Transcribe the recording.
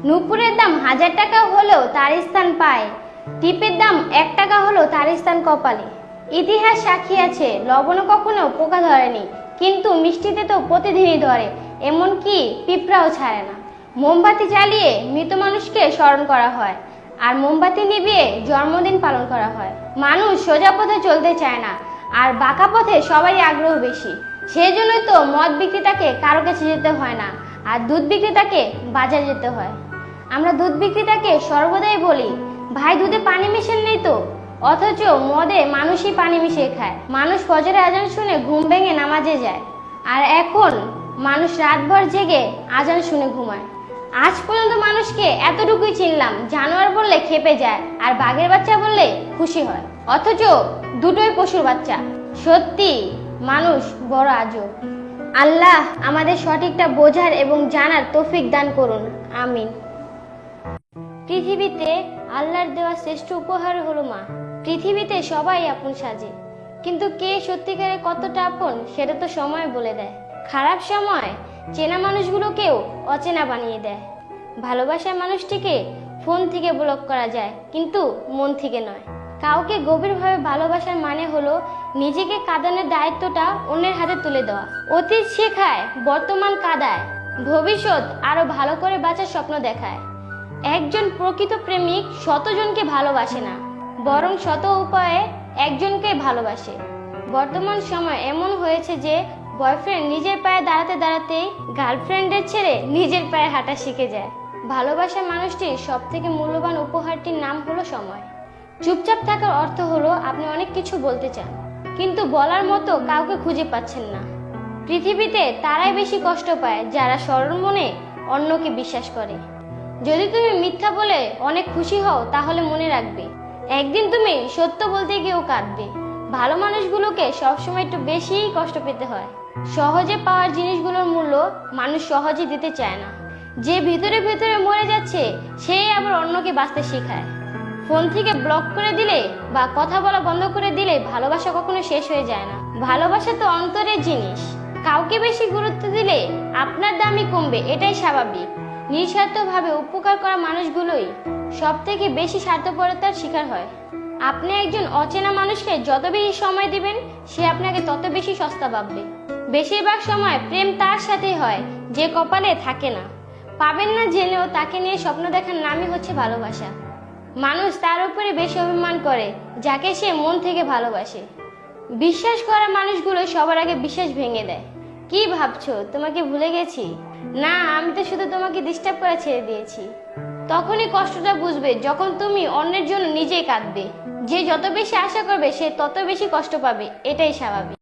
নূপুরের দাম 1000 টাকা হলেও তার স্থান পায়, টিপের দাম 1 টাকা হলেও তার স্থান কপালে। ইতিহাস সাক্ষী আছে লবণও কখনো পোকা ধরেনি, কিন্তু মিষ্টিতে তো প্রতিদিনই ধরে, এমনকি পিঁপড়াও ছাড়ে না। মোমবাতি জ্বালিয়ে মৃত মানুষকে স্মরণ করা হয়, আর মোমবাতি নিভিয়ে জন্মদিন পালন করা হয়। মানুষ সোজা পথে চলতে চায় না, আর বাঁকা পথে সবারই আগ্রহ বেশি। সেই জন্যই তো মদ বিক্রেতাকে কারো কাছে যেতে হয় না, আর দুধ বিক্রেতাকে বাজার যেতে হয়। আমরা দুধ বিক্রেতাকে সর্বদাই বলি, ভাই দুধে পানি মিশেন নেই তো, অথচ মদে মানুষই পানি মিশিয়ে খায়। মানুষ ফজরের আজান শুনে ঘুম ভেঙে নামাজে যায়, আর এখন মানুষ রাতভর জেগে আজান শুনে ঘুমায়। আজ পর্যন্ত মানুষকে এতটুকুই চিনলাম, জানোয়ার বললে খেপে যায়, আর বাঘের বাচ্চা বললে খুশি হয়, অথচ দুটোই পশুর বাচ্চা। সত্যি মানুষ বড় আজব। আল্লাহ আমাদের সঠিকটা বোঝার এবং জানার তৌফিক দান করুন, আমিন। পৃথিবীতে আল্লাহর দেওয়া শ্রেষ্ঠ উপহার হলো মা। পৃথিবীতে সবাই আপন সাজে, কিন্তু কে সত্যিকারে কতটা আপন সেটা তো সময় বলে দেয়। খারাপ সময় চেনা মানুষগুলোকেও অচেনা বানিয়ে দেয়। ভালোবাসার মানুষটিকে ফোন থেকে ব্লক করা যায়, কিন্তু মন থেকে নয়। কাউকে গভীরভাবে ভালোবাসার মানে হলো নিজেকে কাঁদানোর দায়িত্বটা অন্যের হাতে তুলে দেওয়া। অতীত শেখায়, বর্তমান কাঁদায়, ভবিষ্যৎ আরো ভালো করে বাঁচার স্বপ্ন দেখায়। একজন প্রকৃত প্রেমিক শতজনকে ভালোবাসে না, বরং শত উপায়ে একজনকে ভালোবাসে। বর্তমান সময় এমন হয়েছে যে বয়ফ্রেন্ড নিজের পায়ে দাঁড়াতে দাঁড়াতেই গার্লফ্রেন্ডের ছেড়ে নিজের পায়ে হাঁটা শিখে যায়। ভালোবাসার মানুষটির সব থেকে মূল্যবান উপহারটির নাম হলো সময়। চুপচাপ থাকার অর্থ হলো আপনি অনেক কিছু বলতে চান, কিন্তু বলার মতো কাউকে খুঁজে পাচ্ছেন না। পৃথিবীতে তারাই বেশি কষ্ট পায় যারা সরল মনে অন্যকে বিশ্বাস করে। যদি তুমি মিথ্যা বলে অনেক খুশি হও, তাহলে মনে রাখবে একদিন তুমি সত্য বলতে গিয়েও কাঁদবে। ভালো মানুষগুলোকে সবসময় একটু বেশিই কষ্ট পেতে হয়। সহজে পাওয়ার জিনিসগুলোর মূল্য মানুষ সহজে দিতে চায় না। যে ভিতরে ভিতরে মরে যাচ্ছে, সেই আবার অন্যকে বাঁচতে শেখায়। ফোন থেকে ব্লক করে দিলে বা কথা বলা বন্ধ করে দিলে ভালোবাসা কখনো শেষ হয়ে যায় না। ভালোবাসা তো অন্তরের জিনিস। কাউকে বেশি গুরুত্ব দিলে আপনার দামই কমবে, এটাই স্বাভাবিক। নিঃস্বার্থভাবে উপকার করা মানুষগুলোই সব থেকে বেশি স্বার্থপরতার শিকার হয়। আপনি একজন অচেনা মানুষকে যত বেশি সময় দিবেন, সে আপনাকে তত বেশি সস্তা ভাববে। বেশিরভাগ সময় প্রেম তার সাথেই হয় যে কপালে থাকে না। পাবেন না জেনেও তাকে নিয়ে স্বপ্ন দেখার নামই হচ্ছে ভালোবাসা। মানুষ তার উপরে বেশি অভিমান করে যাকে সে মন থেকে ভালোবাসে। বিশ্বাস করা মানুষগুলো সবার আগে বিশ্বাস ভেঙে দেয়। কি ভাবছো তোমাকে ভুলে গেছি? না, আমি তো শুধু তোমাকে ডিস্টার্ব করা ছেড়ে দিয়েছি। তখনই কষ্টটা বুঝবে যখন তুমি অন্যের জন্য নিজেই কাঁদবে। যে যত বেশি আশা করবে সে তত বেশি কষ্ট পাবে, এটাই স্বাভাবিক।